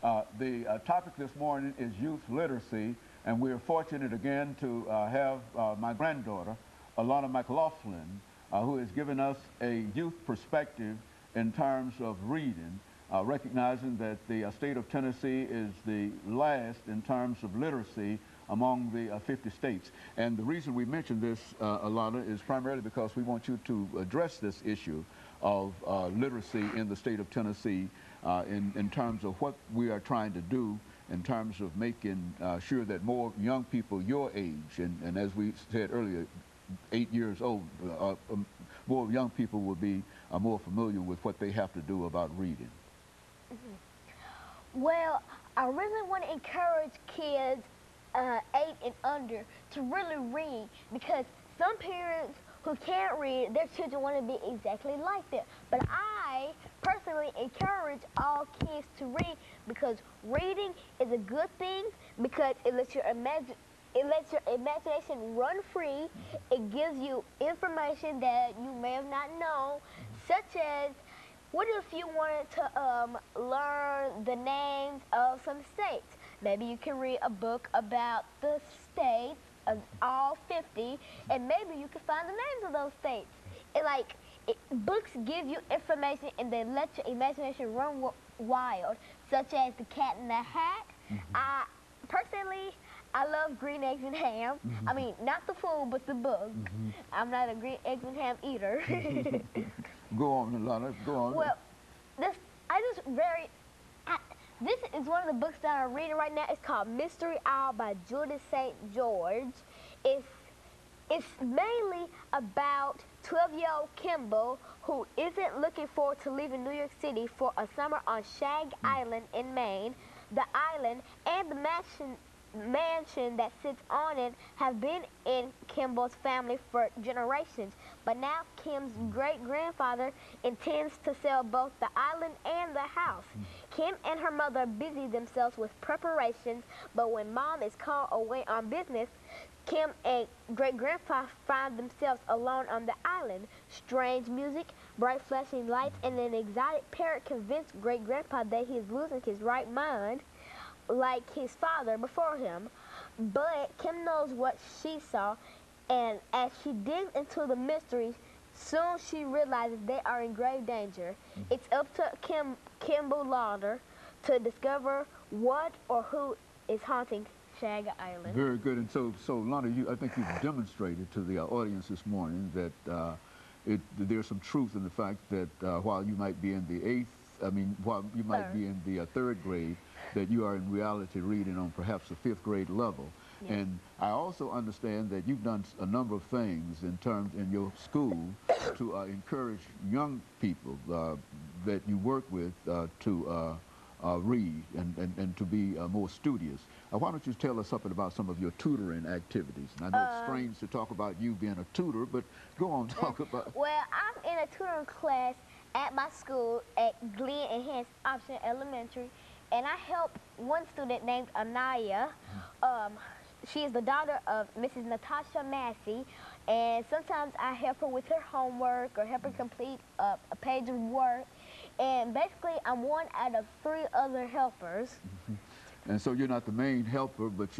The topic this morning is youth literacy, and we're fortunate again to have my granddaughter, Alana McLaughlin, who has given us a youth perspective in terms of reading, recognizing that the state of Tennessee is the last in terms of literacy among the 50 states. And the reason we mention this, Alana, is primarily because we want you to address this issue of literacy in the state of Tennessee in terms of what we are trying to do in terms of making sure that more young people your age, and as we said earlier, 8 years old, more young people will be more familiar with what they have to do about reading. Well, I really want to encourage kids 8 and under to really read, because some parents who can't read, their children want to be exactly like that. But I personally encourage all kids to read, because reading is a good thing, because it lets your imagination run free. It gives you information that you may have not known, such as, what if you wanted to learn the names of some states? Maybe you can read a book about the states of all 50, and maybe you can find the names of those states. Books give you information, and they let your imagination run wild, such as The Cat in the Hat. Personally, I love green eggs and ham. I mean, not the food, but the book. I'm not a green eggs and ham eater. Go on, Alana, go on. Well, this is one of the books that I'm reading right now. It's called Mystery Owl by Judith St. George. It's mainly about 12-year-old Kimball, who isn't looking forward to leaving New York City for a summer on Shag Island in Maine. The island and the mansion that sits on it have been in Kimball's family for generations, but now Kim's great-grandfather intends to sell both the island and the house. Kim and her mother busy themselves with preparations, but when Mom is called away on business, Kim and great-grandpa find themselves alone on the island. Strange music, bright flashing lights, and an exotic parrot convince great-grandpa that he is losing his right mind, like his father before him. But Kim knows what she saw, and as she digs into the mystery, soon she realizes they are in grave danger. It's up to Kimball Lauder to discover what or who is haunting Shag Island. Very good. And so Lana, I think you've demonstrated to the audience this morning that there's some truth in the fact that while you might be in the while you might be in the third grade, that you are in reality reading on perhaps the 5th grade level. Yes. And I also understand that you've done a number of things in your school to encourage young people that you work with to read and to be more studious. Why don't you tell us something about some of your tutoring activities? And I know it's strange to talk about you being a tutor, but go on, talk about. Well, I'm in a tutoring class at my school at Glen Enhanced Option Elementary, and I help one student named Anaya. She is the daughter of Mrs. Natasha Massey, and sometimes I help her with her homework or help her complete a page of work. And basically, I'm one out of 3 other helpers. And so you're not the main helper, but you